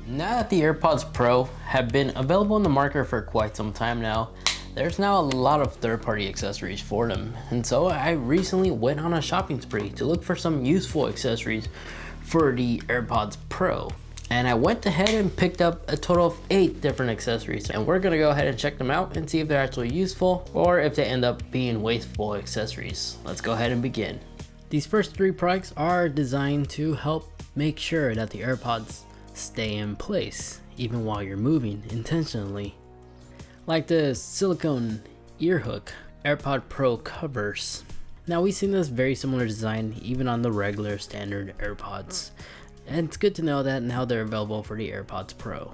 Now that the AirPods Pro have been available in the market for quite some time now, there's now a lot of third-party accessories for them. And so I recently went on a shopping spree to look for some useful accessories for the AirPods Pro. And I went ahead and picked up a total of 8 different accessories. And we're gonna go ahead and check them out and see if they're actually useful or if they end up being wasteful accessories. Let's go ahead and begin. These first 3 products are designed to help make sure that the AirPods stay in place even while you're moving intentionally. Like the silicone ear hook AirPod Pro covers. Now we've seen this very similar design even on the regular standard AirPods, and it's good to know that now they're available for the AirPods Pro.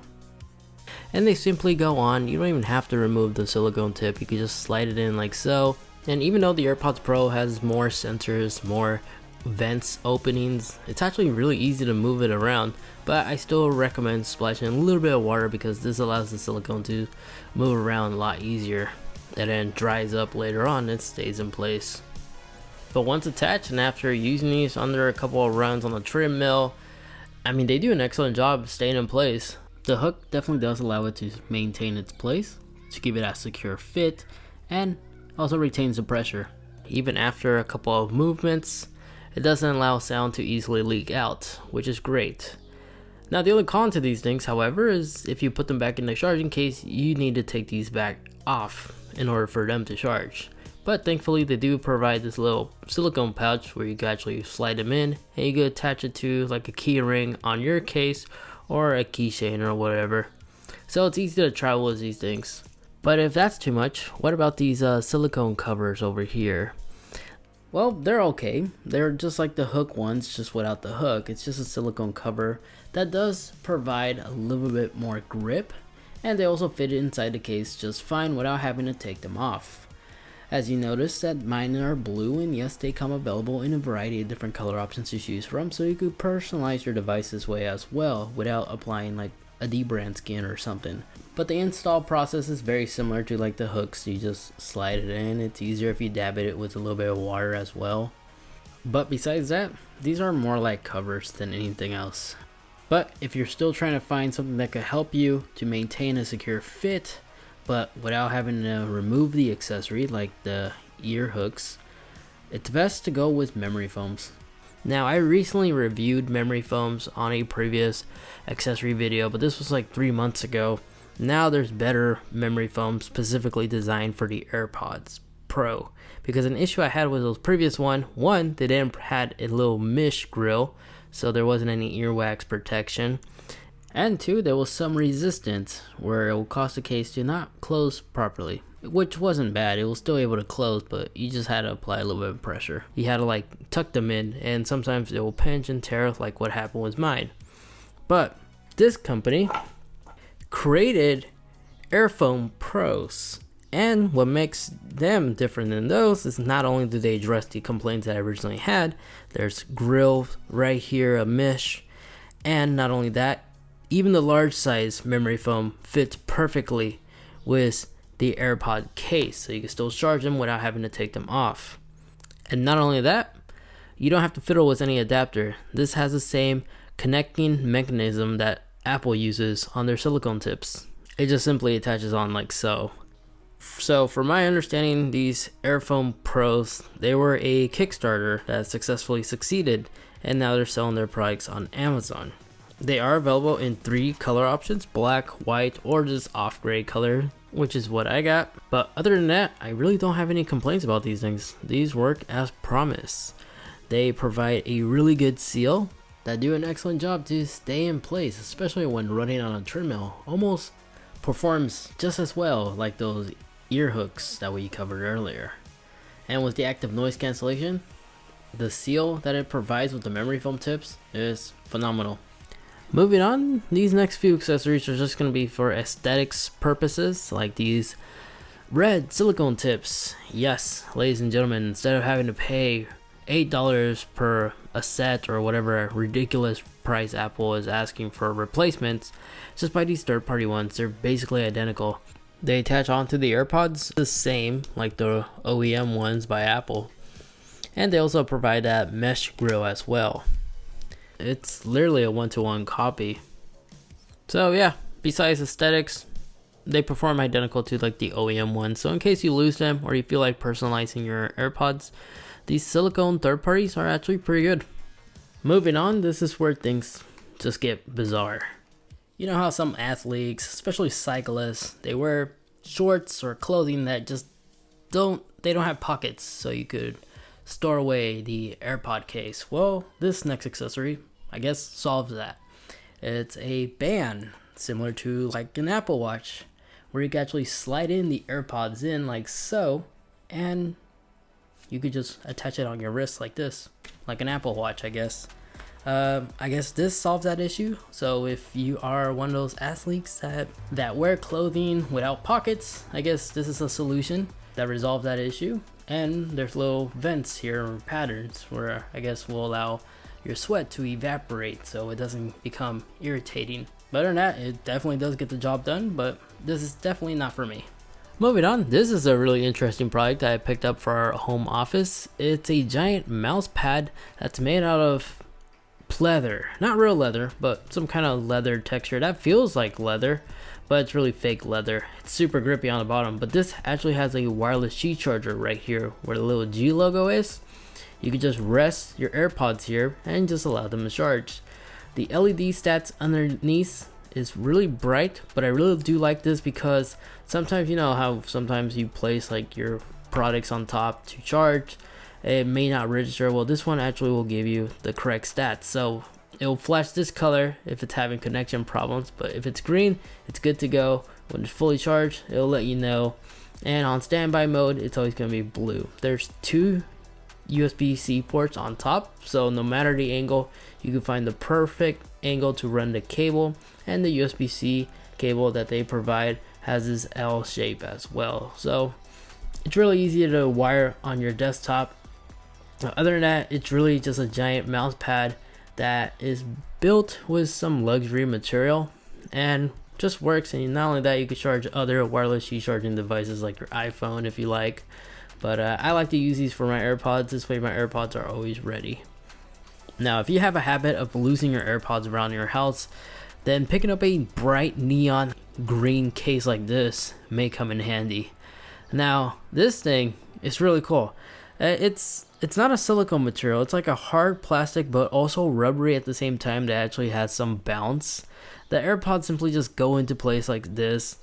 And they simply go on. You don't even have to remove the silicone tip, you can just slide it in like so. And even though the AirPods Pro has more sensors, more vents openings, it's actually really easy to move it around, but I still recommend splashing a little bit of water because this allows the silicone to move around a lot easier, and then dries up later on and it stays in place. But once attached and after using these under a couple of runs on the treadmill, I mean, they do an excellent job of staying in place. The hook definitely does allow it to maintain its place, to give it a secure fit, and also retains the pressure. Even after a couple of movements, it doesn't allow sound to easily leak out, which is great. Now the only con to these things, however, is if you put them back in the charging case, you need to take these back off in order for them to charge. But thankfully they do provide this little silicone pouch where you can actually slide them in and you can attach it to like a key ring on your case or a keychain or whatever. So it's easy to travel with these things. But if that's too much, what about these silicone covers over here? Well, they're okay. They're just like the hook ones, just without the hook. It's just a silicone cover that does provide a little bit more grip, and they also fit inside the case just fine without having to take them off. As you notice that mine are blue, and yes, they come available in a variety of different color options to choose from, so you could personalize your device this way as well without applying like a dbrand skin or something. But the install process is very similar to like the hooks. You just slide it in. It's easier if you dab it with a little bit of water as well. But besides that, these are more like covers than anything else. But if you're still trying to find something that could help you to maintain a secure fit, but without having to remove the accessory like the ear hooks, it's best to go with memory foams. Now I recently reviewed memory foams on a previous accessory video, but this was like 3 months ago. Now there's better memory foams specifically designed for the AirPods Pro, because an issue I had with those previous one, they didn't had a little mesh grill, so there wasn't any earwax protection, and 2, there was some resistance where it will cause the case to not close properly, which wasn't bad. It was still able to close, but you just had to apply a little bit of pressure. You had to like tuck them in, and sometimes it will pinch and tear like what happened with mine. But this company created Airfoam Pros, and what makes them different than those is not only do they address the complaints that I originally had, there's grill right here, a mesh, and not only that, even the large size memory foam fits perfectly with the AirPod case, so you can still charge them without having to take them off. And not only that, you don't have to fiddle with any adapter. This has the same connecting mechanism that Apple uses on their silicone tips. It just simply attaches on like so. So from my understanding, these Airfoam Pros, they were a Kickstarter that successfully succeeded, and now they're selling their products on Amazon. They are available in 3 color options, black, white, or just off gray color, which is what I got. But other than that, I really don't have any complaints about these things. These work as promised. They provide a really good seal that do an excellent job to stay in place, especially when running on a treadmill. Almost performs just as well like those ear hooks that we covered earlier. And with the active noise cancellation, the seal that it provides with the memory foam tips is phenomenal. Moving on, these next few accessories are just going to be for aesthetics purposes, like these red silicone tips. Yes, ladies and gentlemen, instead of having to pay $8 per a set or whatever ridiculous price Apple is asking for replacements, just buy these third-party ones. They're basically identical. They attach onto the AirPods the same like the OEM ones by Apple, and they also provide that mesh grill as well. It's literally a one-to-one copy. So yeah, besides aesthetics, they perform identical to like the OEM ones. So in case you lose them or you feel like personalizing your AirPods, these silicone third parties are actually pretty good. Moving on, this is where things just get bizarre. You know how some athletes, especially cyclists, they wear shorts or clothing that just don't have pockets so you could store away the AirPod case. Well, this next accessory, I guess, solves that. It's a band similar to like an Apple Watch, where you can actually slide in the AirPods in like so, and you could just attach it on your wrist like this, like an Apple Watch, I guess. I guess this solves that issue. So if you are one of those athletes that wear clothing without pockets, I guess this is a solution that resolves that issue. And there's little vents here or patterns where I guess will allow your sweat to evaporate so it doesn't become irritating. But other than that, it definitely does get the job done, but this is definitely not for me. Moving on, this is a really interesting product that I picked up for our home office. It's a giant mouse pad that's made out of pleather. Not real leather, but some kind of leather texture that feels like leather, but it's really fake leather. It's super grippy on the bottom, but this actually has a wireless Qi charger right here where the little G logo is. You can just rest your AirPods here and just allow them to charge. The LED stats underneath is really bright, but I really do like this because sometimes, you know how sometimes you place like your products on top to charge, it may not register. Well, this one actually will give you the correct stats. So it will flash this color if it's having connection problems, but if it's green, it's good to go. When it's fully charged, it'll let you know. And on standby mode, it's always going to be blue. There's 2 USB-C ports on top, so no matter the angle, you can find the perfect angle to run the cable. And the USB-C cable that they provide has this L shape as well, so it's really easy to wire on your desktop. Other than that, it's really just a giant mouse pad that is built with some luxury material and just works. And not only that, you can charge other wireless Qi charging devices like your iPhone if you like. But I like to use these for my AirPods. This way my AirPods are always ready. Now, if you have a habit of losing your AirPods around your house, then picking up a bright neon green case like this may come in handy. Now, this thing is really cool. It's not a silicone material. It's like a hard plastic, but also rubbery at the same time that actually has some bounce. The AirPods simply just go into place like this.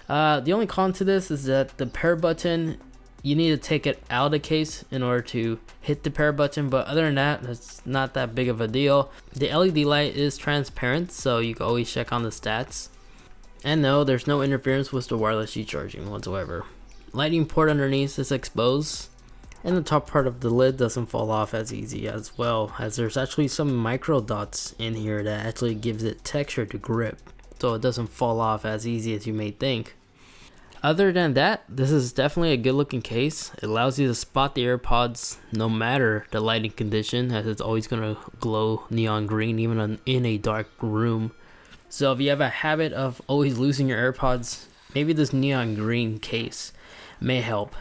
The only con to this is that the pair button, you need to take it out of the case in order to hit the pair button, but other than that, that's not that big of a deal. The LED light is transparent, so you can always check on the stats. And no, there's no interference with the wireless Qi charging whatsoever. Lightning port underneath is exposed, and the top part of the lid doesn't fall off as easy, as well as there's actually some micro dots in here that actually gives it texture to grip, so it doesn't fall off as easy as you may think. Other than that, this is definitely a good looking case. It allows you to spot the AirPods no matter the lighting condition, as it's always going to glow neon green even in a dark room. So if you have a habit of always losing your AirPods, maybe this neon green case may help.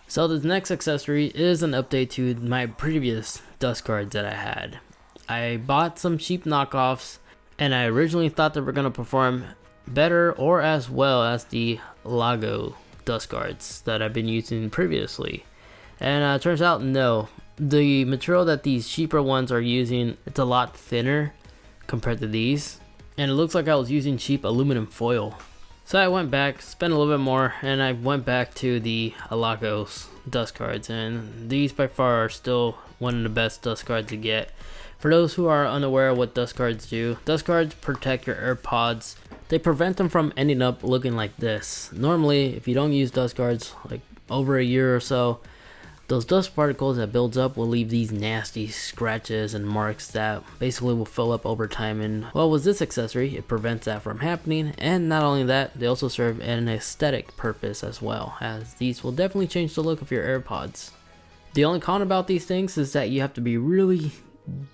So the next accessory is an update to my previous dust guards that I had. I bought some cheap knockoffs, and I originally thought they were going to perform better or as well as the Lago dust guards that I've been using previously. And turns out no. The material that these cheaper ones are using, it's a lot thinner compared to these. And it looks like I was using cheap aluminum foil. So I went back, spent a little bit more, and I went back to the Lagos dust guards. And these by far are still one of the best dust guards to get. For those who are unaware of what dust guards do, dust guards protect your AirPods. They prevent them from ending up looking like this. Normally, if you don't use dust guards like over a year or so, those dust particles that builds up will leave these nasty scratches and marks that basically will fill up over time. And well, with this accessory, it prevents that from happening. And not only that, they also serve an aesthetic purpose as well, as these will definitely change the look of your AirPods. The only con about these things is that you have to be really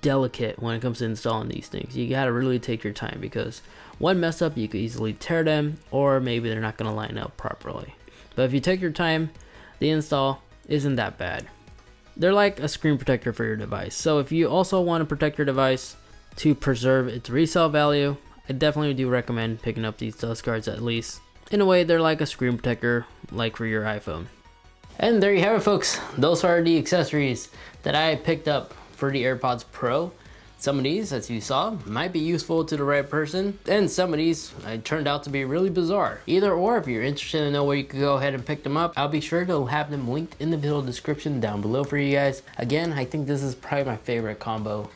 delicate when it comes to installing these things. You gotta really take your time, because one mess up, you could easily tear them, or maybe they're not gonna line up properly. But if you take your time, the install isn't that bad. They're like a screen protector for your device. So if you also want to protect your device to preserve its resale value, I definitely do recommend picking up these dust guards at least. In a way, they're like a screen protector, like for your iPhone. And there you have it, folks. Those are the accessories that I picked up for the AirPods Pro. Some of these, as you saw, might be useful to the right person, and some of these turned out to be really bizarre. Either or, if you're interested to know where you can go ahead and pick them up, I'll be sure to have them linked in the video description down below for you guys. Again, I think this is probably my favorite combo.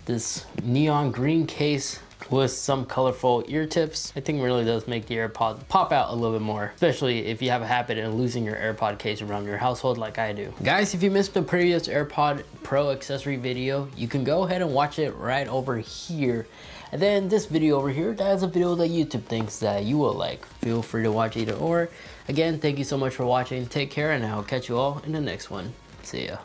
This neon green case with some colorful ear tips, I think really does make the AirPod pop out a little bit more, especially if you have a habit of losing your AirPod case around your household like I do. Guys, if you missed the previous AirPod Pro accessory video, you can go ahead and watch it right over here. And then this video over here, that is a video that YouTube thinks that you will like. Feel free to watch either or. Again, thank you so much for watching. Take care, and I'll catch you all in the next one. See ya.